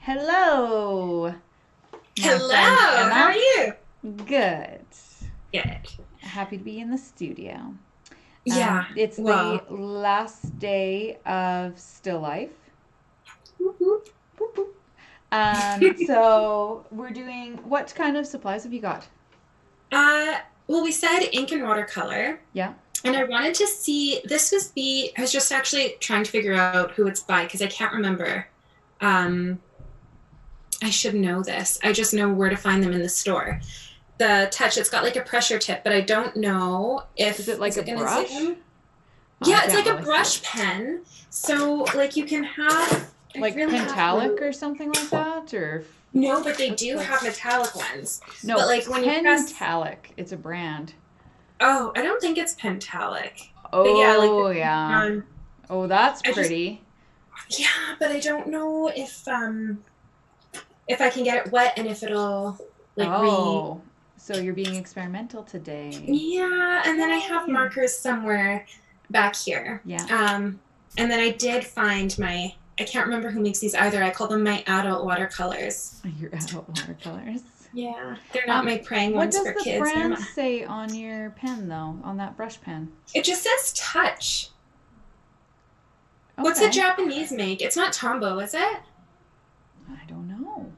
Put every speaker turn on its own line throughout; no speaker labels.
Hello, my
Hello,
friend
how are
Emma.
you?
Good.
Good.
Happy to be in the studio.
Yeah,
It's the
well,
last day of Still Life.
whoop, whoop.
Boop, boop. So we're doing, what kind of supplies have you got?
uh, well, we said ink and watercolor,
Yeah.
and I wanted to see, I was just actually trying to figure out who it's by because I can't remember. Um, I should know this. I just know where to find them in the store. The Touch, it's got like a pressure tip, but I don't know
Is it
is
like a
it going to
brush?
zoom?
I
Yeah, it's
can't
like a
really see
brush
it.
pen. So, like, you can have, I
Like
really have
pentalic
to.
or something like that? Or
No, but they
what's
do
the.
have metallic ones. But
No,
like when you press,
pentalic. It's a brand.
oh, I don't think it's pentalic. But yeah, like
Oh, yeah. Oh, that's
I just
pretty.
yeah, but I don't know if I can get it wet and if it'll like re
Oh, so you're being experimental today.
yeah, and then I have
Yay.
markers somewhere back here.
Yeah,
And then I did find I can't remember who makes these either. I call them my adult watercolors.
your adult watercolors.
Yeah, they're not my praying
What
ones
does
for
the
kids.
brand say on your pen, though, on that brush pen?
It just says touch. What's a
Okay.
Japanese make? It's not Tombow, is it?
I don't know.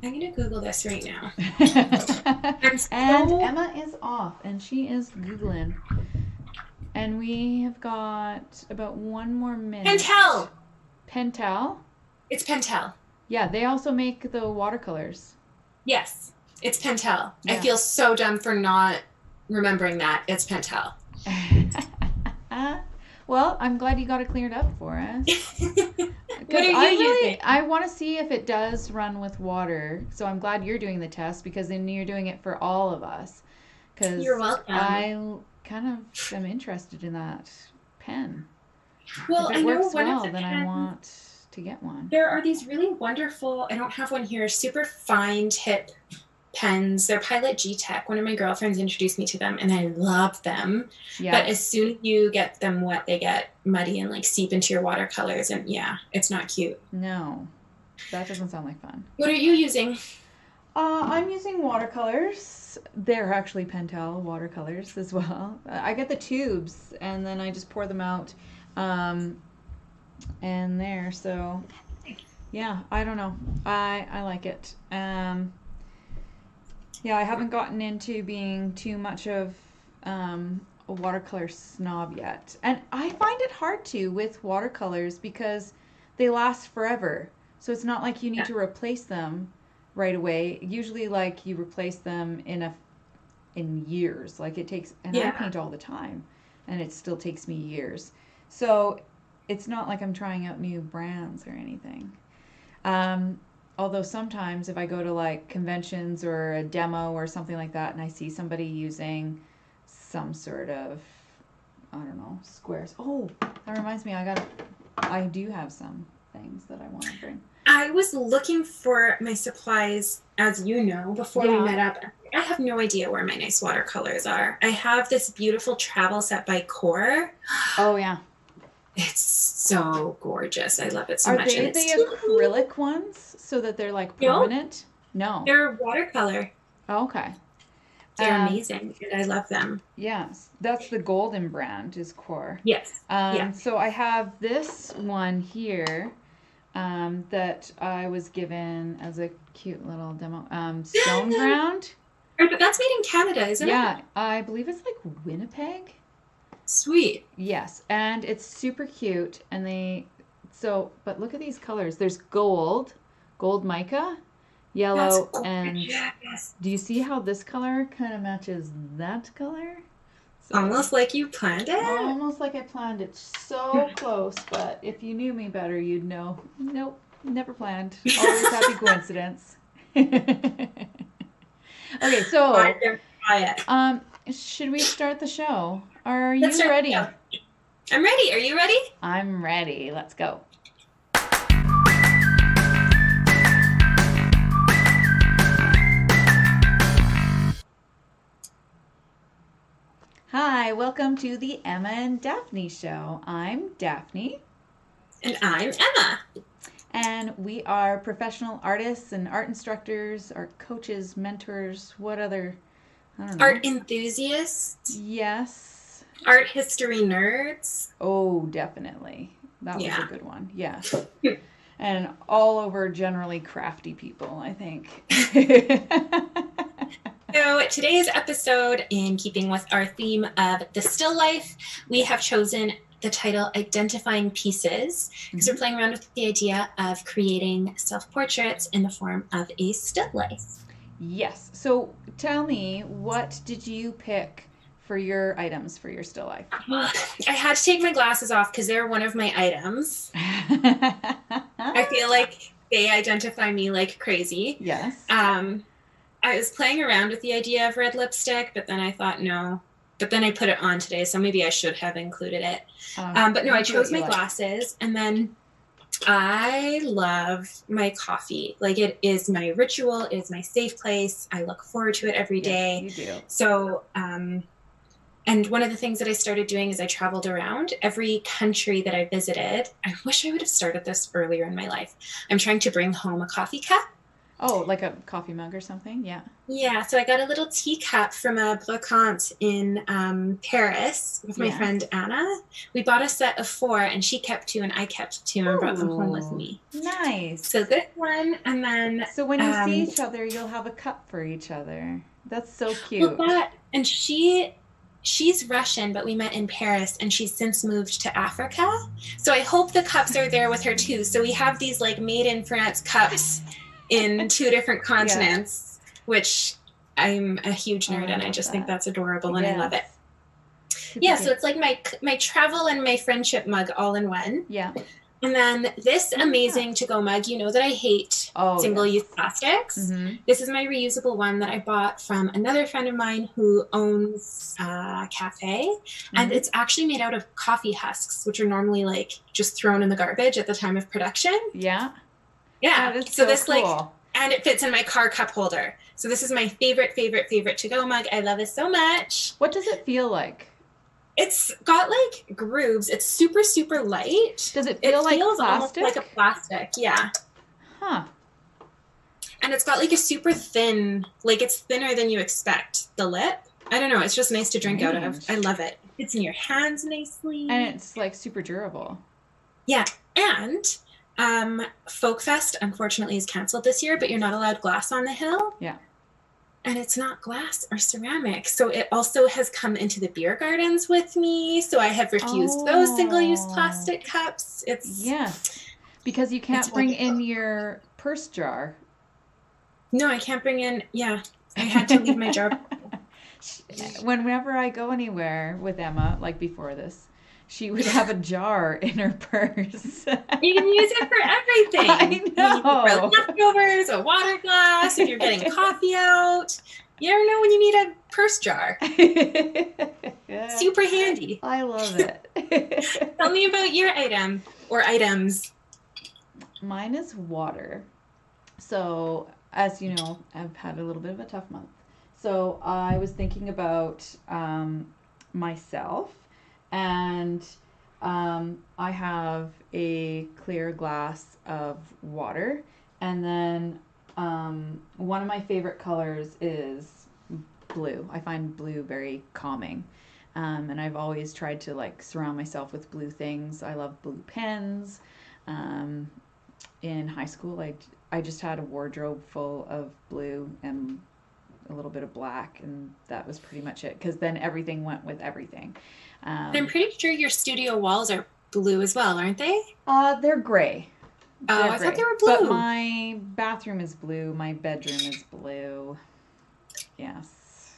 I'm gonna Google this right now. I'm
And
so
Emma is off, and she is Googling. And we have got about one more minute.
Pentel.
Pentel?
It's Pentel.
Yeah, they also make the watercolors.
Yes, it's Pentel. I
Yeah.
feel so dumb for not remembering that. It's Pentel.
Well, I'm glad you got it cleared up for us.
What
Because
are you using?
I want to see if it does run with water. So I'm glad you're doing the test because then you're doing it for all of us.
You're
Because
welcome.
I kind of am interested in that pen. If
Well, I
it
know
works
one of
well,
the
then I
pens.
want to get one.
There are these really wonderful, I don't have one here, super fine tip pens. They're Pilot G-Tech. One of my girlfriends introduced me to them and I love them. But
Yeah.
as soon as you get them wet, they get muddy and like seep into your watercolors. And yeah, it's not cute.
No, that doesn't sound like fun.
What are you using?
I'm using watercolors. They're actually Pentel watercolors as well. I get the tubes and then I just pour them out, um, and there. So yeah, I don't know. I like it. Yeah, I haven't gotten into being too much of a watercolor snob yet, and I find it hard to with watercolors because they last forever. So it's not like you need
Yeah.
to replace them right away. Usually, like you replace them in years. Like it takes, and I
Yeah.
paint all the time, and it still takes me years. So it's not like I'm trying out new brands or anything. Um, Although sometimes if I go to like conventions or a demo or something like that, and I see somebody using some sort of, I don't know, squares. Oh, that reminds me, I do have some things that I want to bring.
I was looking for my supplies, as you know, before we
Yeah.
met up. I have no idea where my nice watercolors are. I have this beautiful travel set by Core.
Oh yeah.
It's so gorgeous. I love it so
Are
much. And
they
it's
the
teeny.
acrylic ones so that they're like
No,
permanent? No.
they're watercolor.
Oh, okay.
They're
Um,
amazing, and I love them.
yes, that's the golden brand is Core.
Yes. Yeah.
So I have this one here that I was given as a cute little demo. Stone ground.
But that's made in Canada, isn't it?
Yeah, I believe it's like Winnipeg.
Sweet.
Yes, and it's super cute. And but look at these colors. There's gold mica,
That's
yellow, and
gorgeous.
do you see how this color kind of matches that color? So
Almost like you planned it.
almost like I planned it so close, but if you knew me better, you'd know. Nope, never planned. Always happy coincidence. Okay,
I
so
can try it.
should we start the show? Are
Let's
you
start the
ready?
show. I'm ready. Are you ready?
I'm ready. Let's go. Hi, welcome to the Emma and Daphne Show. I'm Daphne.
And I'm Emma.
and we are professional artists and art instructors, art coaches, mentors, what other, I don't know.
Art enthusiasts.
Yes.
Art history nerds.
Oh, definitely. That was
Yeah.
a good one. Yes. And all over generally crafty people, I think.
So today's episode, in keeping with our theme of the still life, we have chosen the title Identifying Pieces, because we're playing around with the idea of creating self-portraits in the form of a still life.
Yes. So tell me, what did you pick for your items for your still life?
I had to take my glasses off because they're one of my items. I feel like they identify me like crazy.
Yes.
I was playing around with the idea of red lipstick, but then I thought, no. But then I put it on today, so maybe I should have included it. But no, I chose my glasses, and then I love my coffee. Like, it is my ritual. It is my safe place. I look forward to it every day.
Yes, you do.
So, and one of the things that I started doing is I traveled around every country that I visited. I wish I would have started this earlier in my life. I'm trying to bring home a coffee cup.
Oh, like a coffee mug or something? Yeah.
Yeah, so I got a little teacup from a brocante in Paris with my friend Anna. We bought a set of 4, and she kept 2, and I kept 2, and brought them home with me.
Nice.
So this one, and then...
So when you see each other, you'll have a cup for each other. That's so cute.
Well, and she's Russian, but we met in Paris, and she's since moved to Africa. So I hope the cups are there with her, too. So we have these, like, made in France cups in 2 different continents, which I'm a huge nerd, and I just think that's adorable, and I love it. Yeah, so it's like my travel and my friendship mug all in one.
Yeah.
And then this amazing to-go mug, you know that I hate single-use plastics. Mm-hmm. This is my reusable one that I bought from another friend of mine who owns a cafe, and it's actually made out of coffee husks, which are normally, like, just thrown in the garbage at the time of production.
Yeah.
Yeah,
that is so
this
cool.
Like, and it fits in my car cup holder. So this is my favorite to-go mug. I love it so much.
What does it feel like?
It's got, like, grooves. It's super, super light.
Does it feel like
feels
plastic?
Almost like a plastic, yeah.
Huh.
And it's got, like, a super thin, like, it's thinner than you expect, the lip. I don't know. It's just nice to drink out of. I love it. It's in your hands nicely.
And it's, like, super durable.
Yeah. And... Folk Fest, unfortunately, is canceled this year, but you're not allowed glass on the hill.
Yeah.
And it's not glass or ceramic. So it also has come into the beer gardens with me. So I have refused those single-use plastic cups.
Yes. Because you can't bring in your purse jar.
No, I can't bring in, I had to leave my jar.
Whenever I go anywhere with Emma, like before this, she would have a jar in her purse.
You can use it for everything.
I know.
For leftovers, a water glass, if you're getting coffee out. You never know when you need a purse jar. Super handy.
I love it.
Tell me about your item or items.
Mine is water. So, as you know, I've had a little bit of a tough month. So I was thinking about myself. And I have a clear glass of water, and then one of my favorite colors is blue. I find blue very calming, and I've always tried to, like, surround myself with blue things. I love blue pens. In high school, I just had a wardrobe full of blue and a little bit of black, and that was pretty much it, because then everything went with everything.
I'm pretty sure your studio walls are blue as well, aren't they?
They're gray.
I thought they were blue.
But my bathroom is blue. My bedroom is blue. Yes.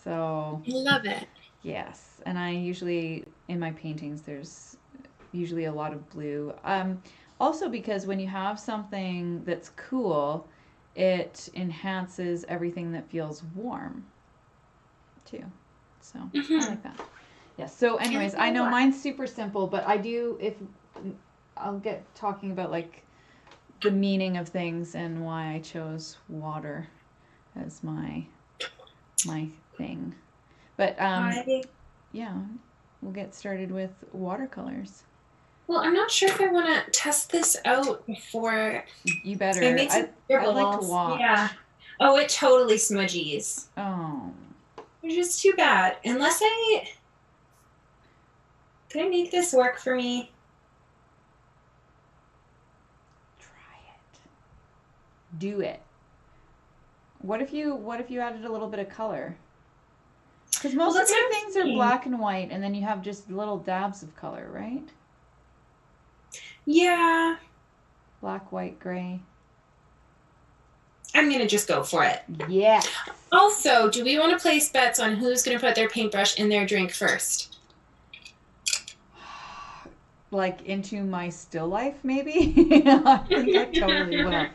So.
I love it.
Yes. And I usually, in my paintings, there's usually a lot of blue. Also because when you have something that's cool, it enhances everything that feels warm, too. So, I like that. Yeah, so anyways, I know mine's super simple, but I'll get talking about, like, the meaning of things and why I chose water as my thing. But, yeah, we'll get started with watercolors.
Well, I'm not sure if I want to test this out before
You better.
I made some
I'd like to
scribbles.
watch.
Yeah. Oh, it totally smudgies.
Oh.
Which is too bad. Unless can I make this work for me?
Try it. Do it. What if you added a little bit of color? Because most of your things are black and white, and then you have just little dabs of color, right?
Yeah.
Black, white, gray.
I'm going to just go for it.
Yeah.
Also, do we want to place bets on who's going to put their paintbrush in their drink first?
Like into my still life, maybe? I think I totally will.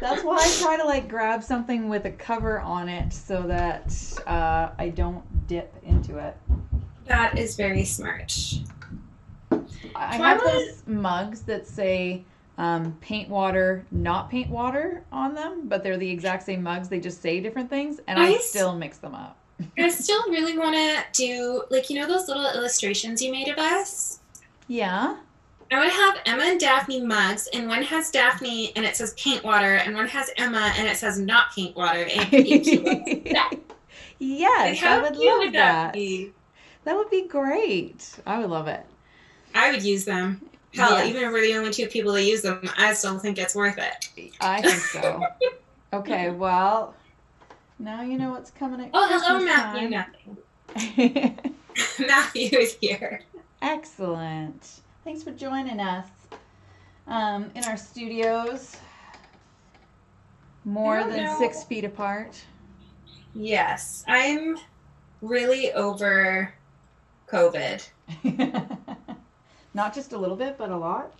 That's why I try to like grab something with a cover on it so that I don't dip into it.
That is very smart.
I have those mugs that say paint water, not paint water on them, but they're the exact same mugs. They just say different things, and I still mix them up.
I still really want to do, like, you know those little illustrations you made of us?
Yeah.
I would have Emma and Daphne mugs, and one has Daphne and it says paint water, and one has Emma and it says not paint water. And
yes, I would love that. That would be great. I would love it.
I would use them. Hell, yes. Even if we're the only two people that use them, I still think it's worth it.
I think so. Okay, well, now you know what's coming at Christmas
hello, Matthew.
Nothing.
Matthew is here.
Excellent. Thanks for joining us in our studios. More than 6 feet apart. Yes,
I'm really over COVID.
Not just a little bit, but a lot?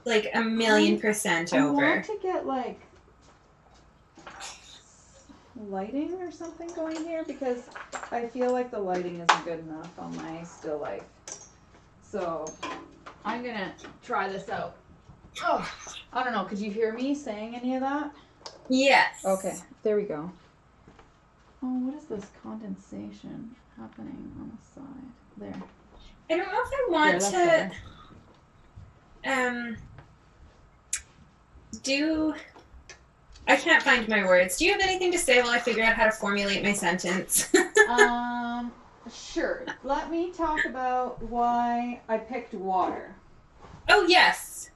Like 1,000,000% over.
I want to get like lighting or something going here because I feel like the lighting isn't good enough on my still life. So I'm going to try this out. Oh, I don't know. Could you hear me saying any of that?
Yes.
Okay, there we go. Oh, what is this condensation happening on the side? There.
I don't know if I want to I can't find my words. Do you have anything to say while I figure out how to formulate my sentence?
Sure. Let me talk about why I picked water.
Oh, yes.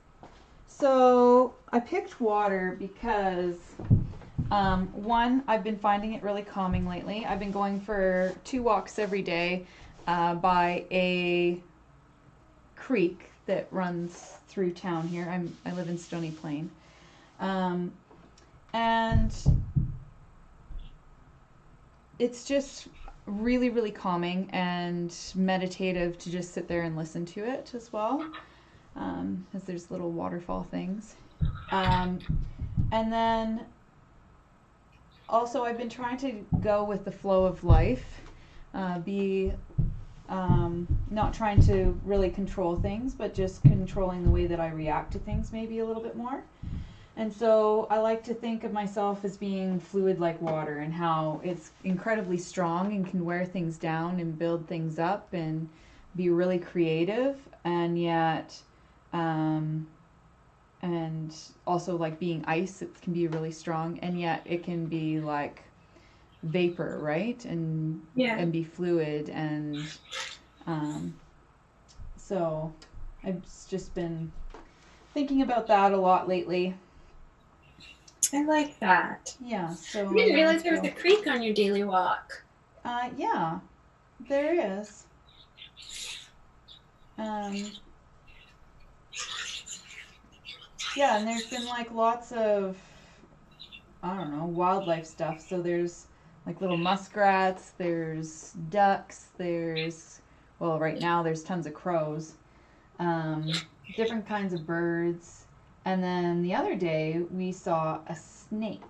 So I picked water because, one, I've been finding it really calming lately. I've been going for 2 walks every day by a creek that runs through town here. I live in Stony Plain. And it's just really, really calming and meditative to just sit there and listen to it as well, as there's little waterfall things. And then also I've been trying to go with the flow of life, not trying to really control things, but just controlling the way that I react to things maybe a little bit more. And so I like to think of myself as being fluid like water and how it's incredibly strong and can wear things down and build things up and be really creative, and yet and also like being ice, it can be really strong, and yet it can be like vapor, right? And be fluid, and so I've just been thinking about that a lot lately.
I like that.
Yeah. So
I didn't realize there was a creek on your daily walk.
Yeah, there is. Yeah, and there's been like lots of, I don't know, wildlife stuff. So there's like little muskrats, there's ducks, well, right now there's tons of crows, different kinds of birds. And then the other day we saw a snake.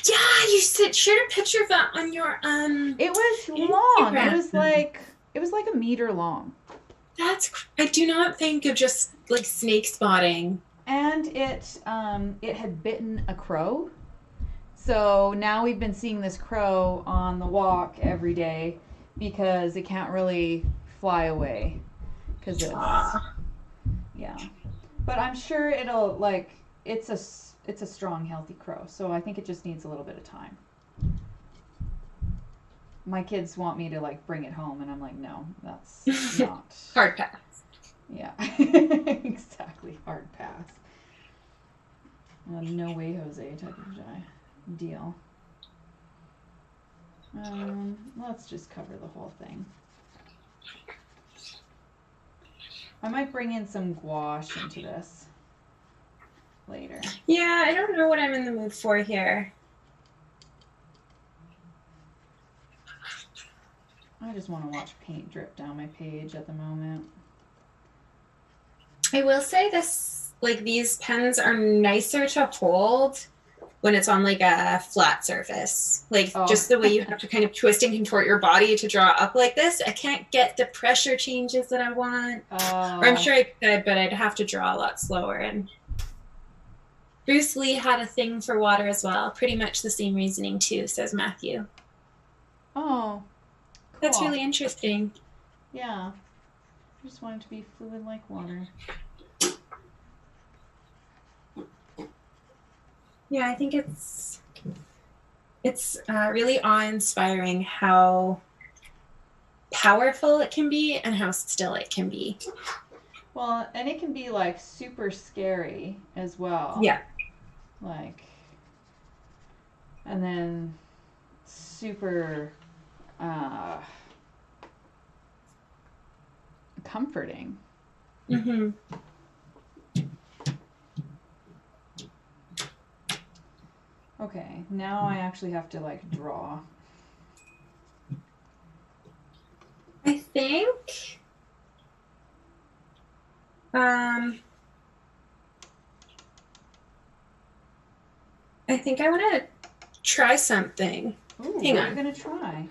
Yeah, you shared a picture of that on your
It was long. Instagram. It was like a meter long.
I do not think of just like snake spotting.
And it had bitten a crow. So now we've been seeing this crow on the walk every day because it can't really fly away because it's Yeah. But I'm sure it'll, like, it's a strong, healthy crow. So I think it just needs a little bit of time. My kids want me to, like, bring it home, and I'm like, no, that's not.
Hard pass.
Yeah. Exactly. Hard pass. No way, Jose type of deal. Let's just cover the whole thing. I might bring in some gouache into this later.
Yeah, I don't know what I'm in the mood for here.
I just want to watch paint drip down my page at the moment.
I will say this, like, these pens are nicer to hold when it's on, like, a flat surface. Like, just the way you have to kind of twist and contort your body to draw up like this. I can't get the pressure changes that I want. Or I'm sure I could, but I'd have to draw a lot slower. And Bruce Lee had a thing for water as well. Pretty much the same reasoning, too, says Matthew.
Oh, cool.
That's really interesting.
Yeah. I just want it to be fluid like water.
Yeah, I think it's really awe-inspiring how powerful it can be and how still it can be.
Well, and it can be, like, super scary as well.
Yeah.
Like, and then super comforting.
Mm-hmm.
Okay, now I actually have to, like, draw.
I think I want to try something.
Ooh,
Hang
what
on.
are you gonna try?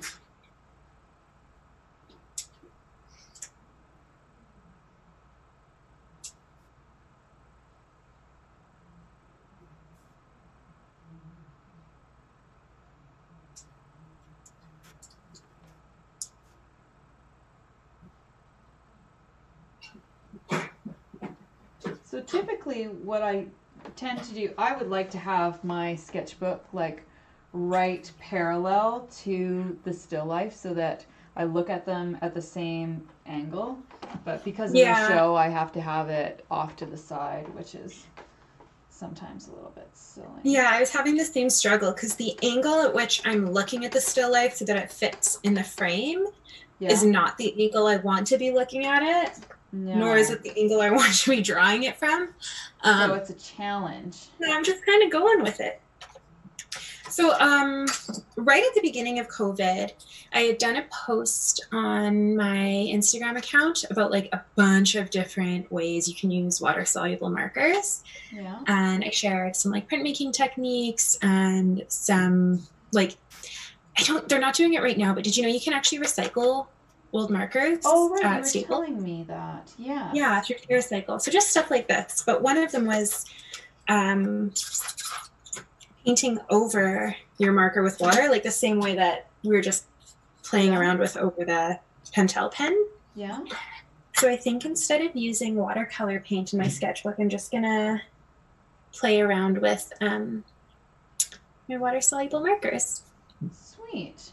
So typically what I tend to do, I would like to have my sketchbook, like, right parallel to the still life so that I look at them at the same angle. But because of the show, I have to have it off to the side, which is sometimes a little bit silly.
Yeah, I was having the same struggle because the angle at which I'm looking at the still life so that it fits in the frame is not the angle I want to be looking at it. No. Nor is it the angle I want to be drawing it from.
So it's a challenge.
I'm just kind of going with it. So right at the beginning of COVID, I had done a post on my Instagram account about, like, a bunch of different ways you can use water-soluble markers.
Yeah.
And I shared some, like, printmaking techniques and some, like, they're not doing it right now, but did you know you can actually recycle old markers?
Oh, right, you were telling me that. Yeah.
Yeah, through TerraCycle. So just stuff like this. But one of them was painting over your marker with water, like the same way that we were just playing around with over the Pentel pen.
Yeah.
So I think instead of using watercolor paint in my sketchbook, I'm just going to play around with my water-soluble markers.
Sweet.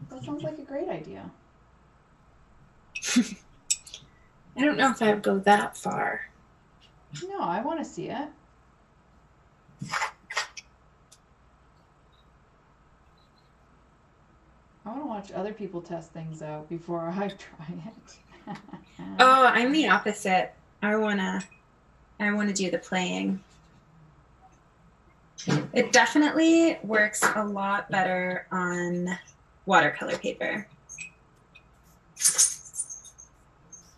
That sounds like a great idea.
I don't know if I would go that far.
No, I want to see it. I want to watch other people test things out before I try it.
Oh, I'm the opposite. I wanna do the playing. It definitely works a lot better on watercolor paper.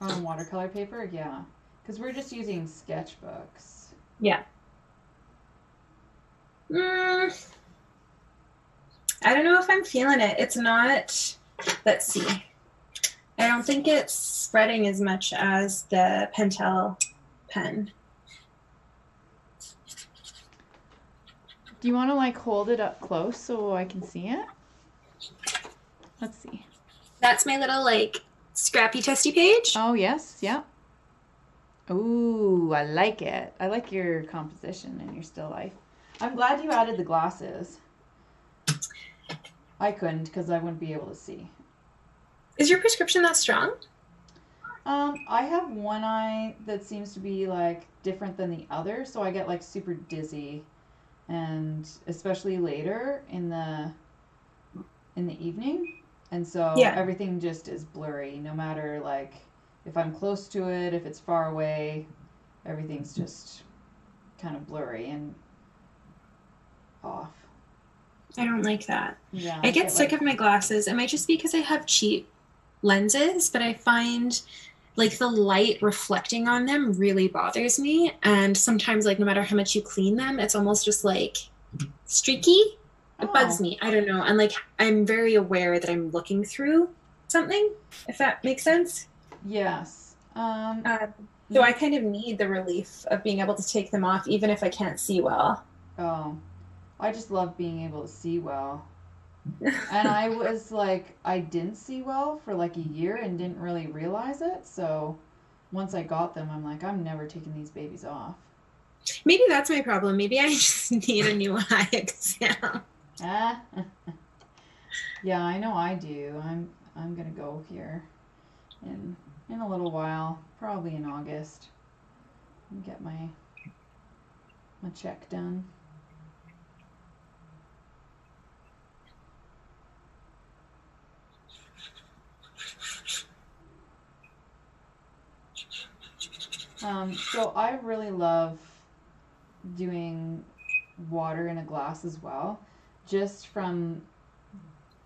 On watercolor paper, yeah, because we're just using sketchbooks.
Yeah. I don't know if I'm feeling it. It's not, let's see. I don't think it's spreading as much as the Pentel pen.
Do you want to, like, hold it up close so I can see it? Let's see.
That's my little, like, scrappy testy page.
Oh, yes. Yeah. Ooh, I like it. I like your composition and your still life. I'm glad you added the glasses. I couldn't because I wouldn't be able to see.
Is your prescription that strong?
I have one eye that seems to be like different than the other, so I get like super dizzy, and especially later in the evening, and so
Yeah.
everything just is blurry. No matter like if I'm close to it, if it's far away, everything's just kind of blurry and off.
I don't like that.
Yeah,
I
I
get
get
sick
like
of my glasses. It might just be because I have cheap lenses, but I find like the light reflecting on them really bothers me. And sometimes, like, no matter how much you clean them, it's almost just like streaky. It bugs
oh
me. I don't know. And like, I'm very aware that I'm looking through something, if that makes sense.
yes.
Um, so I kind of need the relief of being able to take them off, even if I can't see well.
Oh, I just love being able to see well. And I was like, I didn't see well for like a year and didn't really realize it. So once I got them, I'm like, I'm never taking these babies off.
Maybe that's my problem. Maybe I just need a new eye exam.
Ah, yeah, I know I do. I'm gonna go here in a little while, probably in August, and get my check done. So I really love doing water in a glass as well, just from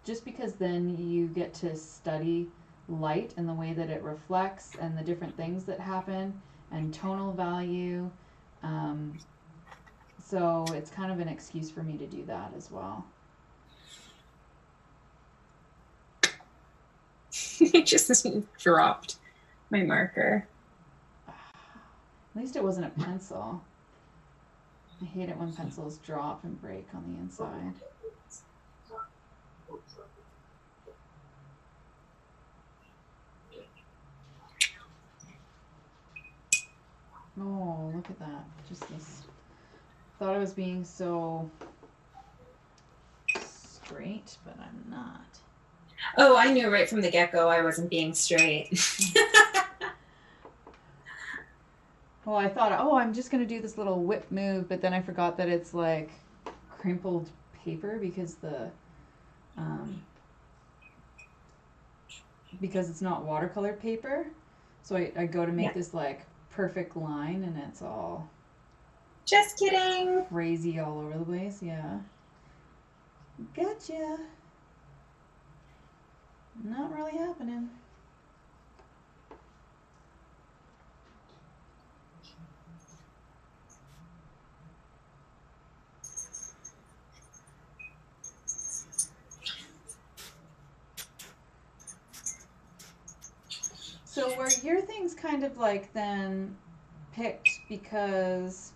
just because then you get to study light and the way that it reflects and the different things that happen and tonal value. Um, so it's kind of an excuse for me to do that as well.
It just dropped my marker.
At least it wasn't a pencil. I hate it when pencils drop and break on the inside. Oh, look at that. Just this. Thought I was being so straight, but I'm not.
Oh, I knew right from the get-go I wasn't being straight.
Well, I thought, oh, I'm just going to do this little whip move, but then I forgot that it's like crimpled paper um, because it's not watercolor paper. So I go to make
Yeah.
this like perfect line and it's all
Just kidding.
crazy all over the place. Yeah. Gotcha. Not really happening. So were your things kind of like then picked because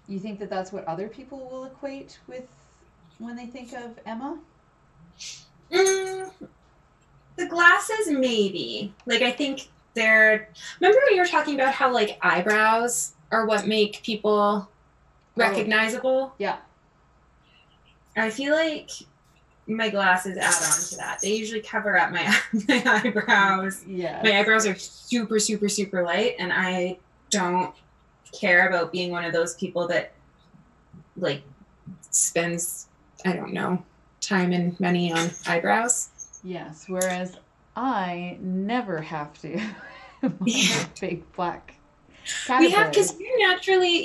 you think that that's what other people will equate with when they think of Emma?
Mm, the glasses, maybe. Like, I think they're. Remember when you were talking about how, like, eyebrows are what make people recognizable?
Yeah.
I feel like my glasses add on to that. They usually cover up my my eyebrows.
Yeah.
My eyebrows are super, super, super light, and I don't care about being one of those people that like spends, I don't know, time and money on eyebrows.
Yes. Whereas I never have to
Yeah.
big black
We have,
caterpillars.
because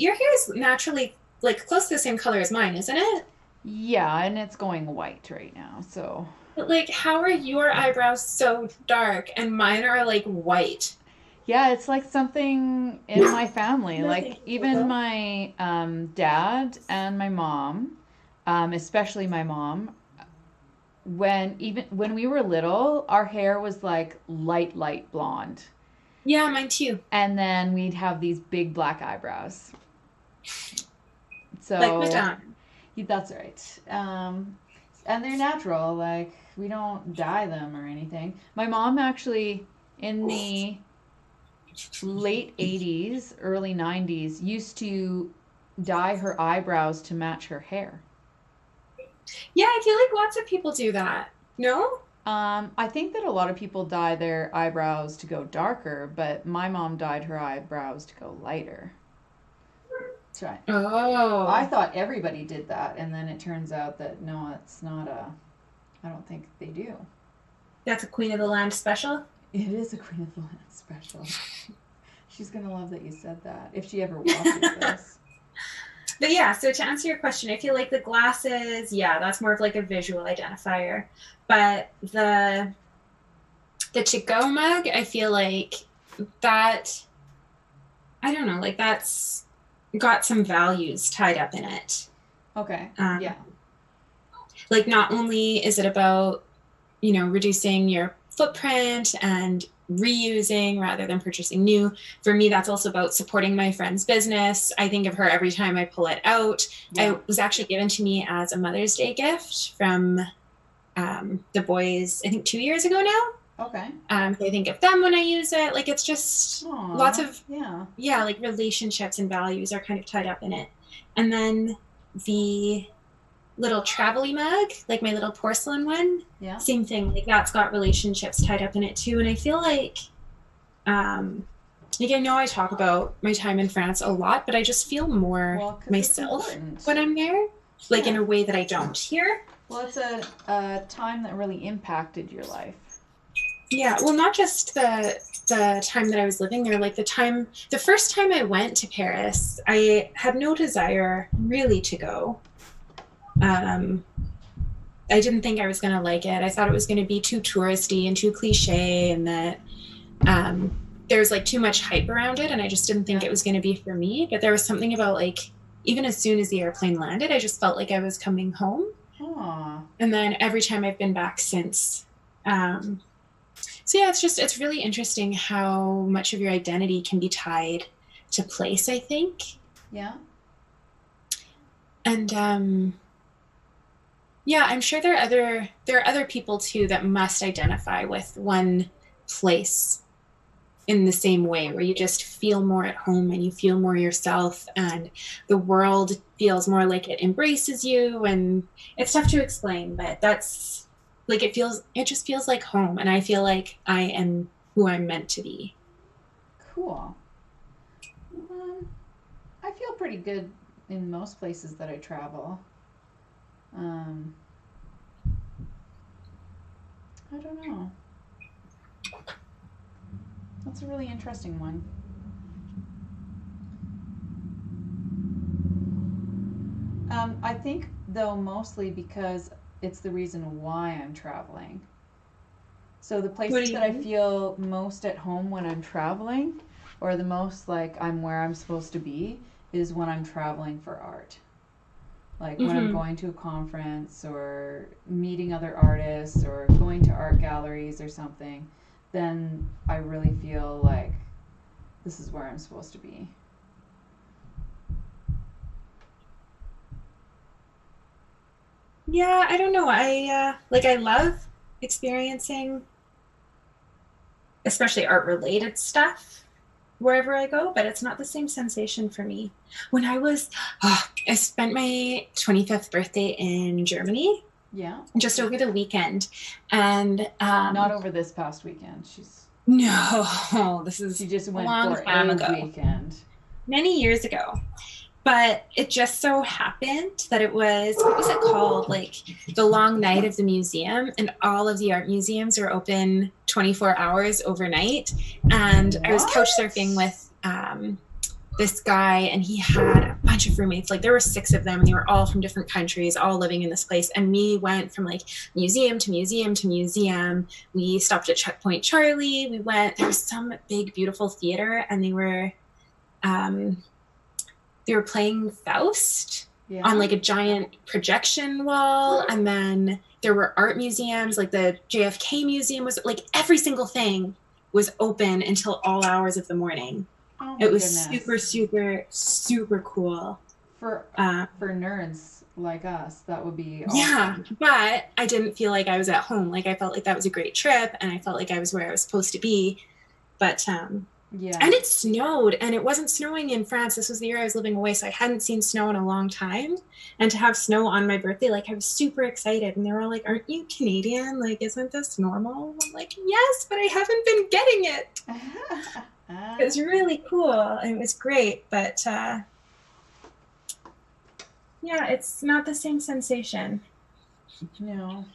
your hair is naturally like close to the same color as mine, isn't it?
Yeah, and it's going white right now. So
But like, how are your eyebrows so dark and mine are like white?
yeah, it's like something in my family.
No,
Like
thank
even
you.
my dad and my mom, especially my mom, when we were little, our hair was like light blonde,
Yeah, mine too.
and then we'd have these big black eyebrows.
Like
So
Madonna.
that's right. And they're natural. Like we don't dye them or anything. My mom actually in the late 80s, early 90s used to dye her eyebrows to match her hair.
Yeah, I feel like lots of people do that. No?
I think that a lot of people dye their eyebrows to go darker, but my mom dyed her eyebrows to go lighter. So I
Oh,
thought everybody did that, and then it turns out that no, it's not I don't think they do.
that's a Queen of the Land special.
It is a Queen of the Land special. She's gonna love that you said that if she ever watches this.
But yeah, so to answer your question, I feel like the glasses, yeah, that's more of like a visual identifier. But the to go mug, I feel like that, I don't know, like that's got some values tied up in it.
Okay.
Um,
Yeah.
like not only is it about, reducing your footprint and reusing rather than purchasing new. For me, that's also about supporting my friend's business. I think of her every time I pull it out.
Yeah.
It was actually given to me as a Mother's Day gift from the boys, I think 2 years ago now.
Okay.
So I think of them when I use it. Like it's just
Aww,
lots of,
yeah,
like relationships and values are kind of tied up in it. And then the little travel-y mug, like my little porcelain one,
yeah.
same thing. Like that's got relationships tied up in it too. And I feel like I know I talk about my time in France a lot, but I just feel more myself when I'm there, like in a way that I don't here.
Well, it's a time that really impacted your life.
Yeah, well, not just the time that I was living there, like the first time I went to Paris, I had no desire really to go. I didn't think I was going to like it. I thought it was going to be too touristy and too cliche, and that there's like too much hype around it, and I just didn't think it was going to be for me. But there was something about like, even as soon as the airplane landed, I just felt like I was coming home.
Aww.
And then every time I've been back since. So yeah, it's really interesting how much of your identity can be tied to place, I think.
Yeah.
And yeah, I'm sure there are other people too that must identify with one place in the same way, where you just feel more at home and you feel more yourself, and the world feels more like it embraces you. And it's tough to explain, but that's like it just feels like home, and I feel like I am who I'm meant to be.
Cool. I feel pretty good in most places that I travel. I don't know. That's a really interesting one. I think, though, mostly because it's the reason why I'm traveling. So the places that I feel most at home when I'm traveling, or the most like I'm where I'm supposed to be, is when I'm traveling for art. Like when I'm going to a conference or meeting other artists or going to art galleries or something, then I really feel like this is where I'm supposed to be.
Yeah, I don't know. I love experiencing especially art related stuff wherever I go, but it's not the same sensation for me. When I spent my 25th birthday in Germany.
Yeah.
Just over the weekend. And
not over this past weekend. She just went for a weekend.
Many years ago. But it just so happened that it was, what was it called? Like the long night of the museum, and all of the art museums are open 24 hours overnight. And I was couch surfing with this guy, and he had a bunch of roommates. Like there were 6 of them, and they were all from different countries, all living in this place. And we went from like museum to museum to museum. We stopped at Checkpoint Charlie. There was some big, beautiful theater, and they were playing Faust on like a giant projection wall. And then there were art museums, like the JFK Museum was like every single thing was open until all hours of the morning.
Oh,
it was super, super, super cool.
For nerds like us, that would be awesome.
Yeah, but I didn't feel like I was at home. Like I felt like that was a great trip, and I felt like I was where I was supposed to be. But
Yeah.
And it snowed, and it wasn't snowing in France. This was the year I was living away, so I hadn't seen snow in a long time. And to have snow on my birthday, like, I was super excited. And they were all like, "Aren't you Canadian? Like, isn't this normal?" I'm like, "Yes, but I haven't been getting it." It was really cool, and it was great, but yeah, it's not the same sensation.
No.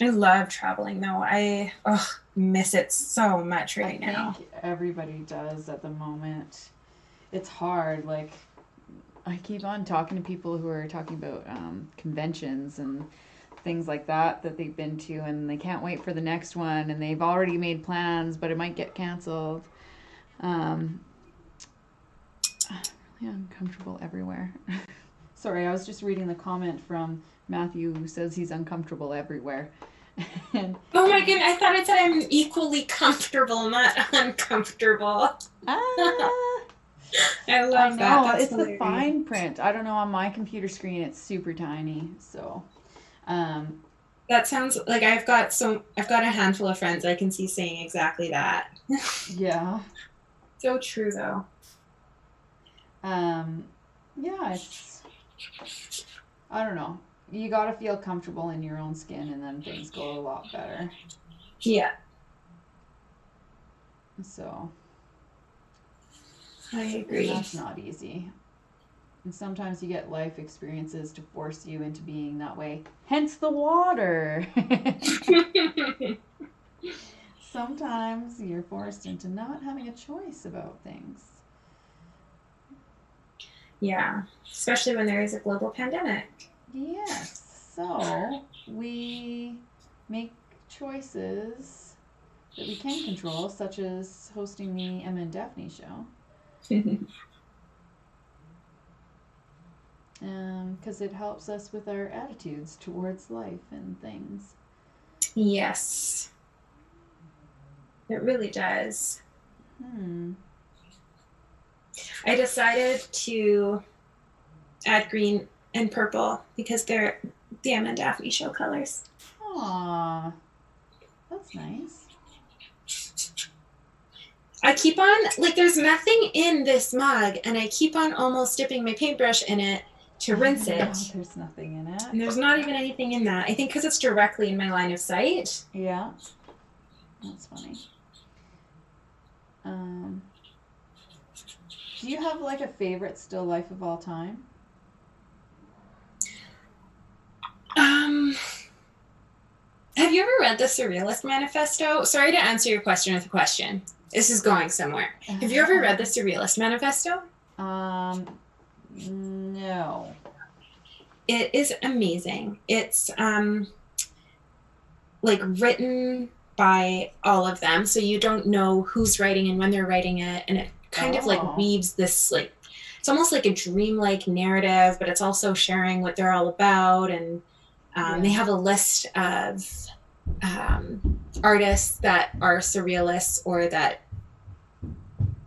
I love traveling, though. I miss it so much right now.
I think everybody does at the moment. It's hard. Like, I keep on talking to people who are talking about conventions and things like that they've been to, and they can't wait for the next one, and they've already made plans, but it might get canceled. Really uncomfortable everywhere. Sorry, I was just reading the comment from Matthew who says he's uncomfortable everywhere. And,
oh my goodness, I thought it said I'm equally comfortable, not uncomfortable. I love that. That's
it's hilarious. The fine print. I don't know, on my computer screen it's super tiny, so
that sounds like I've got a handful of friends I can see saying exactly that.
Yeah.
So true though.
Yeah, it's, I don't know. You gotta feel comfortable in your own skin, and then things go a lot better.
Yeah.
So.
I agree.
That's not easy. And sometimes you get life experiences to force you into being that way. Hence the water. Sometimes you're forced into not having a choice about things.
Yeah, especially when there is a global pandemic.
Yes. So we make choices that we can control, such as hosting the Emma and Daphne Show. Because it helps us with our attitudes towards life and things.
Yes. It really does. I decided to add green and purple because they're the Emma and Daphne Show colors.
Aww. That's nice.
I keep on, like, there's nothing in this mug, and I keep on almost dipping my paintbrush in it to rinse it.
There's nothing in it.
And there's not even anything in that. I think because it's directly in my line of sight.
Yeah. That's funny. Do you have, like, a favorite still life of all time?
Have you ever read the Surrealist Manifesto? Sorry to answer your question with a question. This is going somewhere. Have you ever read the Surrealist Manifesto?
No.
It is amazing. It's like written by all of them, so you don't know who's writing and when they're writing it, and it kind of like weaves this, like, it's almost like a dreamlike narrative, but it's also sharing what they're all about, and they have a list of artists that are surrealists or that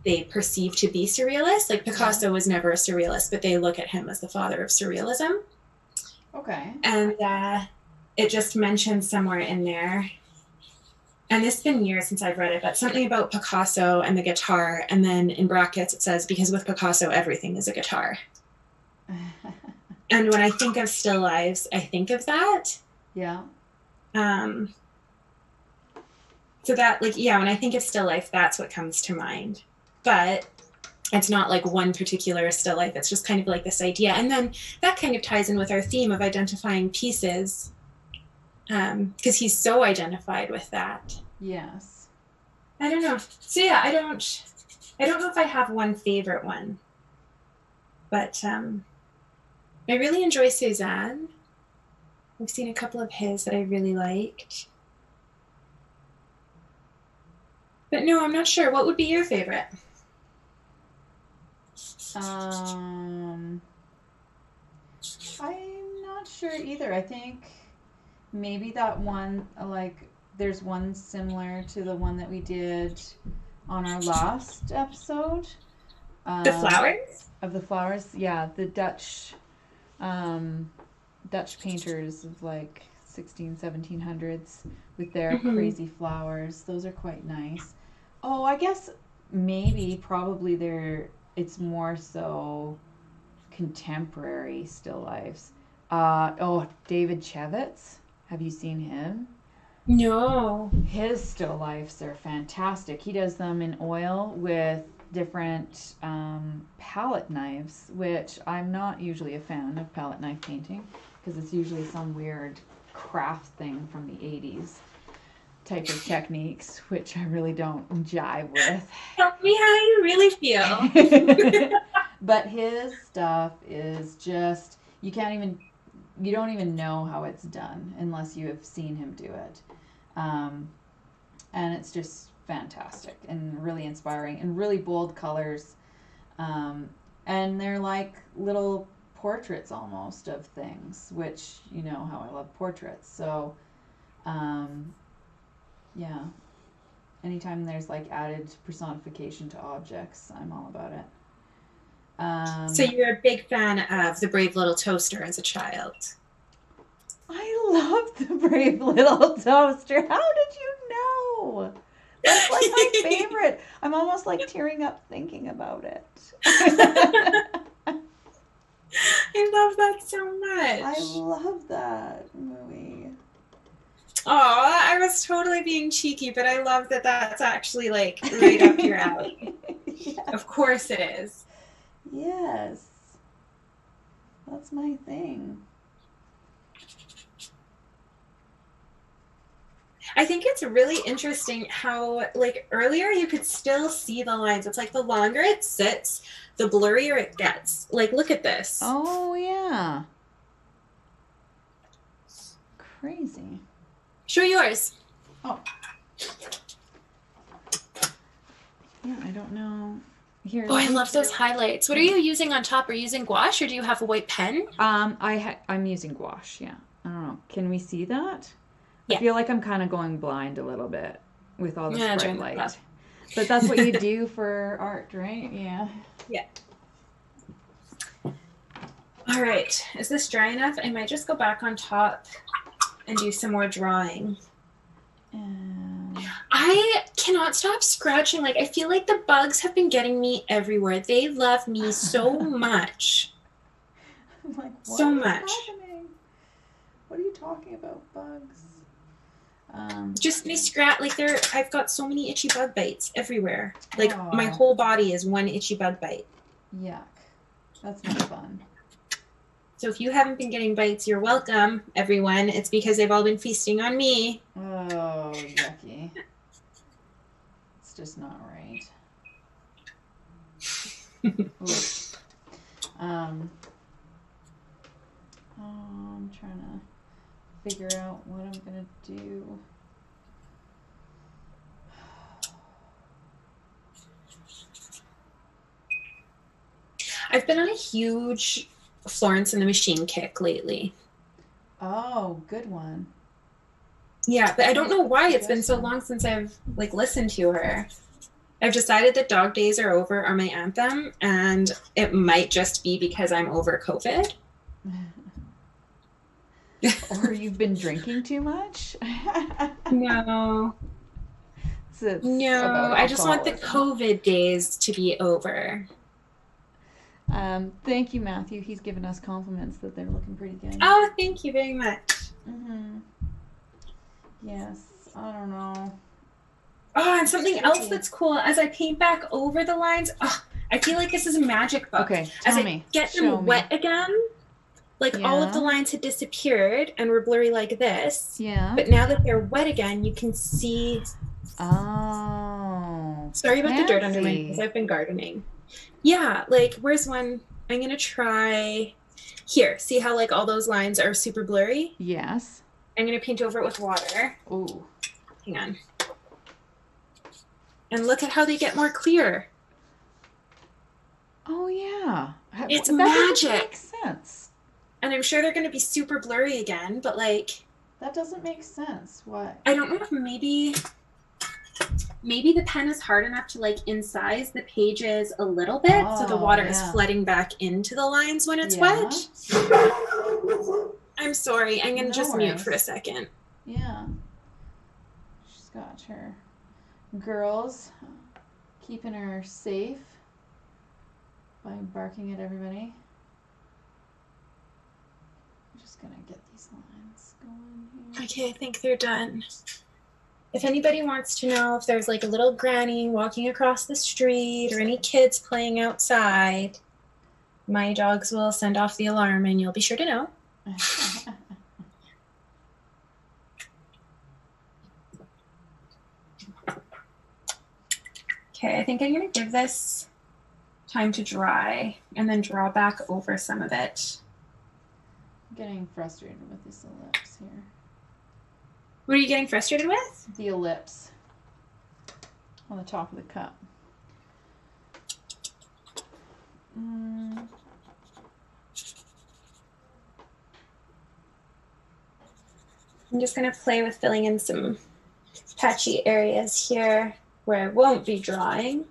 they perceive to be surrealists. Like Picasso was never a surrealist, but they look at him as the father of surrealism.
Okay.
And it just mentions somewhere in there, and it's been years since I've read it, but something about Picasso and the guitar, and then in brackets it says, because with Picasso everything is a guitar. And when I think of still lives, I think of that.
Yeah.
So that, like, yeah, when I think of still life, that's what comes to mind. But it's not like one particular still life. It's just kind of like this idea. And then that kind of ties in with our theme of identifying pieces, because he's so identified with that.
Yes.
I don't know. So yeah, I don't know if I have one favorite one, but I really enjoy Cezanne. I've seen a couple of his that I really liked. But no, I'm not sure. What would be your favorite?
I'm not sure either. I think maybe that one, like, there's one similar to the one that we did on our last episode.
The flowers?
Of the flowers, yeah. The Dutch painters of like 1700s with their crazy flowers. Those are quite nice. Oh, I guess maybe probably it's more so contemporary still lifes. Oh, David Chavez. Have you seen him?
No.
His still lifes are fantastic. He does them in oil with different palette knives, which I'm not usually a fan of palette knife painting because it's usually some weird craft thing from the 80s type of techniques, which I really don't jive with.
Tell me how you really feel.
But his stuff is just, you don't even know how it's done unless you have seen him do it. And it's just fantastic and really inspiring and really bold colors. And they're like little portraits almost of things, which you know how I love portraits. So, yeah. Anytime there's like added personification to objects, I'm all about it.
So you were a big fan of The Brave Little Toaster as a child.
I love The Brave Little Toaster. How did you know? That's like my favorite. I'm almost like tearing up thinking about it.
I love that so much.
I love that movie.
Oh, I was totally being cheeky, but I love that that's actually like right up your alley.
Yes.
Of course it is.
Yes. That's my thing.
I think it's really interesting how, like, earlier you could still see the lines. It's like the longer it sits, the blurrier it gets. Like, look at this.
Oh, yeah. Crazy.
Show yours.
Oh. Yeah, I don't know. Here.
Oh, I love those highlights. What are you using on top? Are you using gouache or do you have a white pen?
I'm using gouache, yeah. I don't know. Can we see that? Yeah. I feel like I'm kind of going blind a little bit with all this bright light. But that's what you do for art, right? Yeah.
Yeah. All right. Is this dry enough? I might just go back on top and do some more drawing. I cannot stop scratching. Like, I feel like the bugs have been getting me everywhere. They love me so much.
I'm like, what
so
is
much.
happening? What are you talking about, bugs?
Just they scratch, like I've got so many itchy bug bites everywhere. Like, my whole body is one itchy bug bite.
Yuck. That's not fun.
So if you haven't been getting bites, you're welcome, everyone. It's because they've all been feasting on me.
Oh, yucky. It's just not right. I'm trying to figure out what I'm going to do.
I've been on a huge Florence and the Machine kick lately.
Oh, good one.
Yeah, but I don't know why it's been so long since I've like listened to her. I've decided that Dog Days Are Over are my anthem, and it might just be because I'm over COVID.
Or you've been drinking too much?
No. No, I just want the COVID days to be over.
Thank you, Matthew. He's given us compliments that they're looking pretty good.
Oh, thank you very much.
Mm-hmm. Yes, I don't know.
Oh, and something else that's cool, as I paint back over the lines, I feel like this is a magic book.
Okay,
as I get them wet again, like all of the lines had disappeared and were blurry like this.
Yeah.
But now that they're wet again, you can see.
Oh.
Sorry about the dirt under my hands. I've been gardening. Yeah, like, where's one? I'm going to try here. See how, like, all those lines are super blurry?
Yes.
I'm going to paint over it with water.
Ooh.
Hang on. And look at how they get more clear.
Oh, yeah.
It's
that
magic.
That makes sense.
And I'm sure they're going to be super blurry again, but, like...
That doesn't make sense. What?
I don't know if maybe the pen is hard enough to, like, incise the pages a little bit, so the water is flooding back into the lines when it's wet. I'm sorry. I'm going to just mute for a second.
Yeah. She's got her girls keeping her safe by barking at everybody. I'm just gonna get these lines going here.
Okay, I think they're done. If anybody wants to know if there's like a little granny walking across the street or any kids playing outside, my dogs will send off the alarm and you'll be sure to know. Okay, I think I'm going to give this time to dry and then draw back over some of it.
I'm getting frustrated with this ellipse here.
What are you getting frustrated with?
The ellipse on the top of the cup. I'm
just going to play with filling in some patchy areas here where I won't be drawing.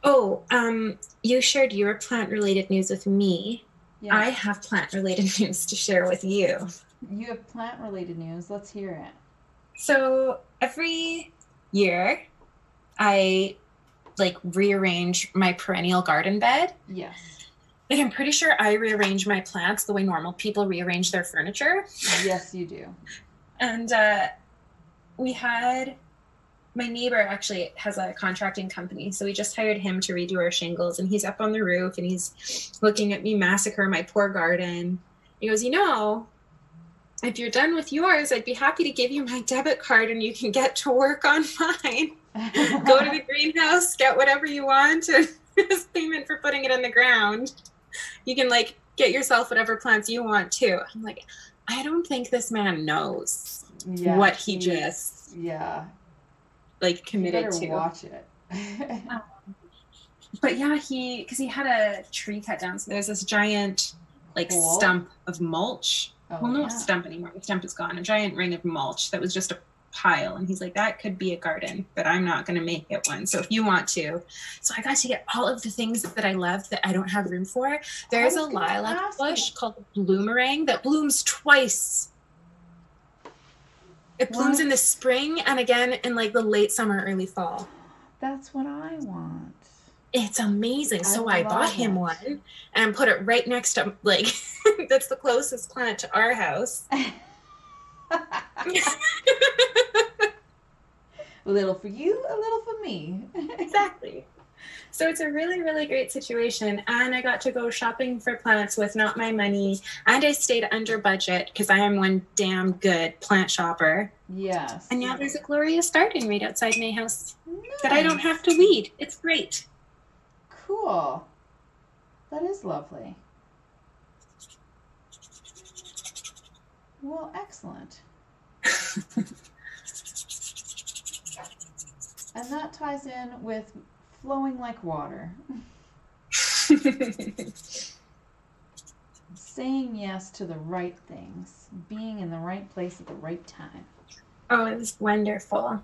Oh, you shared your plant-related news with me. Yes. I have plant-related news to share with you.
You have plant-related news. Let's hear it.
So every year, I rearrange my perennial garden bed.
Yes.
Like, I'm pretty sure I rearrange my plants the way normal people rearrange their furniture.
Yes, you do.
And my neighbor actually has a contracting company, so we just hired him to redo our shingles, and he's up on the roof and he's looking at me massacre my poor garden. He goes, you know, if you're done with yours, I'd be happy to give you my debit card and you can get to work on mine. Go to the greenhouse, get whatever you want, and as payment for putting it in the ground, you can get yourself whatever plants you want too. I'm like, I don't think this man knows what he just committed to.
Watch it.
But yeah, because he had a tree cut down, so there's this giant stump of mulch. Not stump anymore. The stump is gone. A giant ring of mulch that was just a pile, and he's like, that could be a garden, but I'm not going to make it one, so if you want to. So I got to get all of the things that I love that I don't have room for. There's a lilac bush called bloomerang that blooms twice. It blooms in the spring and again in the late summer, early fall.
That's what I want.
It's amazing. So I bought him one and put it right next to that's the closest plant to our house.
A little for you, a little for me.
Exactly. So it's a really, really great situation. And I got to go shopping for plants with not my money. And I stayed under budget because I am one damn good plant shopper.
Yes.
And now there's a glorious garden right outside my house that I don't have to weed. It's great.
Cool. That is lovely. Well, excellent. And that ties in with flowing like water. Saying yes to the right things. Being in the right place at the right time.
Oh, it was wonderful.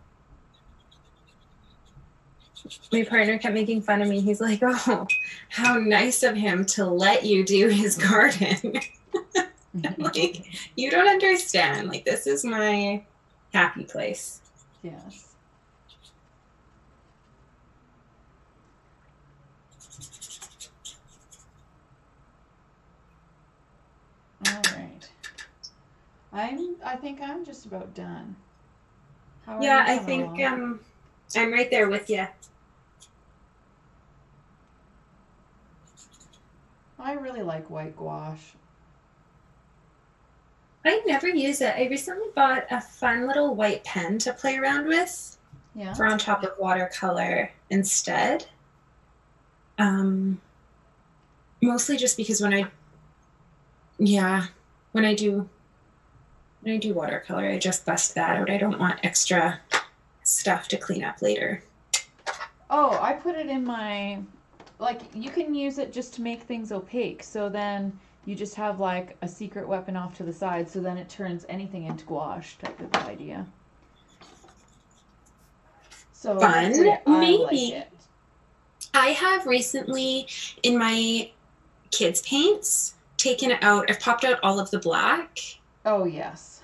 My partner kept making fun of me. He's like, oh, how nice of him to let you do his garden. You don't understand. This is my happy place.
Yes. All right. I think I'm just about done. How are you
I think I'm right there with you.
I really like white gouache.
I never use it. I recently bought a fun little white pen to play around with.
Yeah.
For on top of watercolor instead. Mostly just because when I do watercolor, I just bust that out. I don't want extra stuff to clean up later.
Oh, I put it in my, you can use it just to make things opaque. So then you just have a secret weapon off to the side. So then it turns anything into gouache type of idea. So
fun.
maybe.
Maybe. I have recently, in my kids' paints, taken out, I've popped out all of the black
Oh, yes.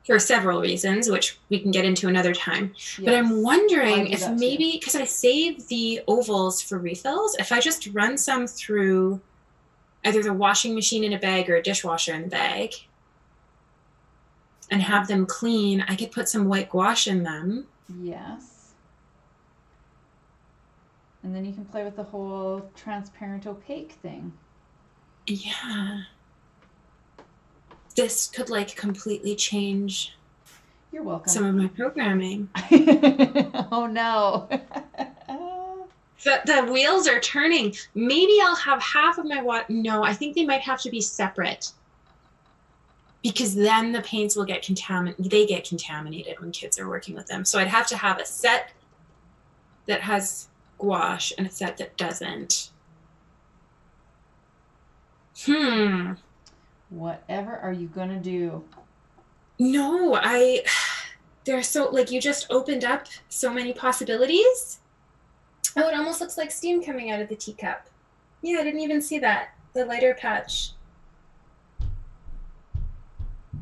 for several reasons, which we can get into another time.
Yes.
But I'm
I
wondering
do
if
that
maybe,
too.
because I save the ovals for refills, if I just run some through either the washing machine in a bag or a dishwasher in a bag and have them clean, I could put some white gouache in them.
Yes. And then you can play with the whole transparent opaque thing.
Yeah. This could like completely change
You're welcome.
some of my programming.
Oh no.
The wheels are turning. Maybe I'll have half of my No, I think they might have to be separate. Because then the paints will get contaminated. They get contaminated when kids are working with them. So I'd have to have a set that has gouache and a set that doesn't.
Whatever are you gonna do?
No, they're so, like, you just opened up so many possibilities. Oh, it almost looks like steam coming out of the teacup. Yeah, I didn't even see that. The lighter patch.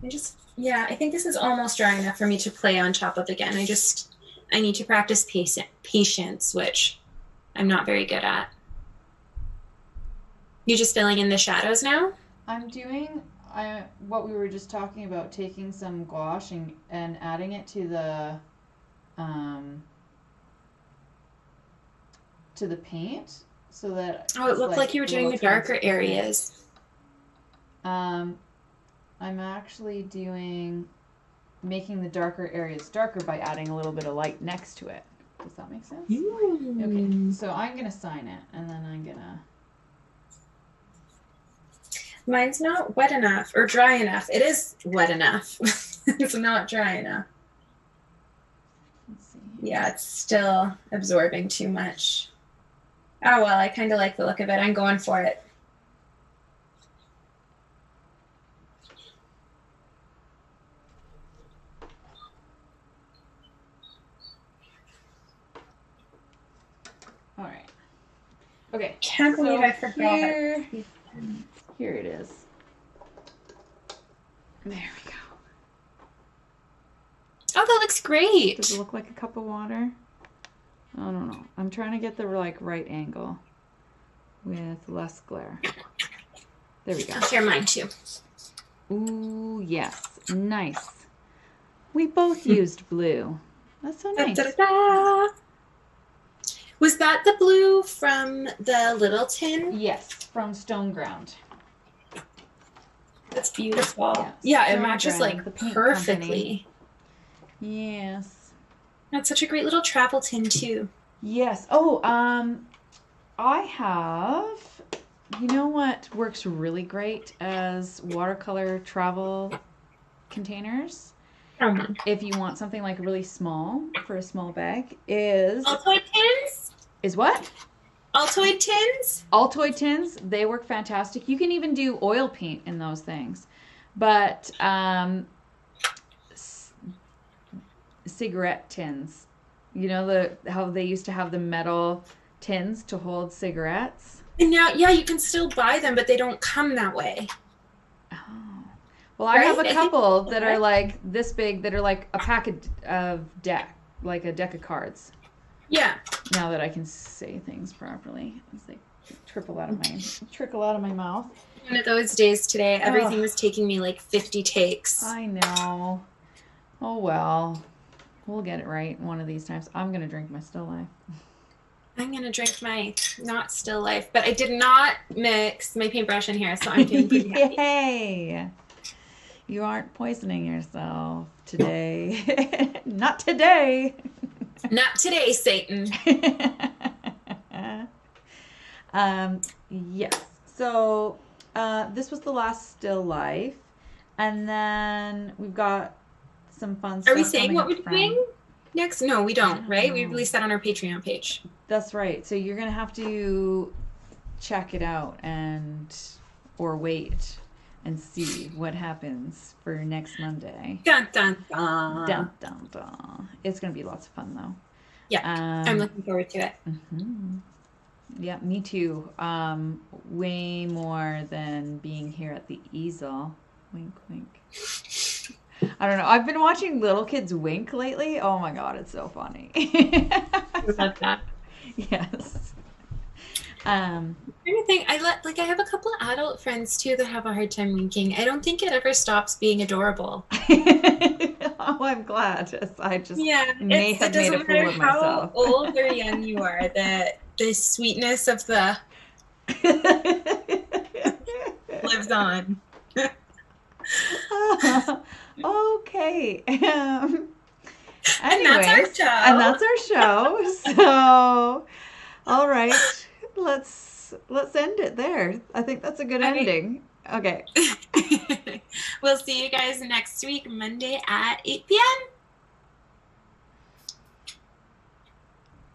I think this is almost dry enough for me to play on top of again. I need to practice patience, which I'm not very good at. You're just filling in the shadows now?
I'm doing what we were just talking about, taking some gouache and adding it to the paint so that
it looked like you were doing the darker areas.
I'm actually making the darker areas darker by adding a little bit of light next to it. Does that make sense? Okay, so I'm gonna sign it, and then I'm gonna.
Mine's not wet enough or dry enough. It is wet enough. It's not dry enough.
Let's see.
Yeah, it's still absorbing too much. Oh well, I kind of like the look of it. I'm going for it.
All right. Okay.
Can't believe I forgot.
Here it is. There we go.
Oh, that looks great.
Does it look like a cup of water? I don't know. I'm trying to get the right angle with less glare. There we go.
I'll share mine too.
Ooh, yes. Nice. We both used blue. That's so nice.
Da-da-da-da. Was that the blue from the little tin?
Yes, from Stone Ground.
That's beautiful. Yeah, it matches like perfectly.
Yes.
That's such a great little travel tin too.
Yes. Oh, I have, you know what works really great as watercolor travel containers? If you want something like really small for a small bag is...
Altoid tins?
Is what?
Altoid tins?
Altoid tins, they work fantastic. You can even do oil paint in those things. But cigarette tins, you know how they used to have the metal tins to hold cigarettes?
And now, yeah, you can still buy them, but they don't come that way.
Oh. Well, I have a couple that are like this big that are like a packet of like a deck of cards.
Yeah.
Now that I can say things properly, it's like trickle out of my mouth.
One of those days today, everything was taking me like 50 takes.
I know. Oh well, we'll get it right one of these times. I'm gonna drink my Still Life.
I'm gonna drink my not Still Life, but I did not mix my paintbrush in here, so I'm feeling pretty happy.
Yay! You aren't poisoning yourself today. Not today.
Not today, Satan.
Yes. So this was the last Still Life, and then we've got some fun stuff.
Are we saying what we're doing next? No, we don't, right? We released that on our Patreon page.
That's right. So you're gonna have to check it out or wait and see what happens for next Monday.
Dun, dun, dun.
Dun, dun, dun. It's going to be lots of fun, though.
Yeah, I'm looking forward to it.
Mm-hmm. Yeah, me too. Way more than being here at the easel. Wink, wink. I don't know. I've been watching little kids wink lately. Oh my God, it's so funny.
I love that.
Yes.
I think I have a couple of adult friends too that have a hard time winking. I don't think it ever stops being adorable.
Oh, I'm glad. I just
Yeah,
may
it
have made a
doesn't
fool
matter
of
how
myself.
old or young you are, the sweetness of the lives on.
Okay.
And that's our
Anyways, and
show.
that's our show. So, all right, let's end it there. I think that's a good
All right.
ending. Okay.
We'll see you guys next week, Monday at 8 p.m.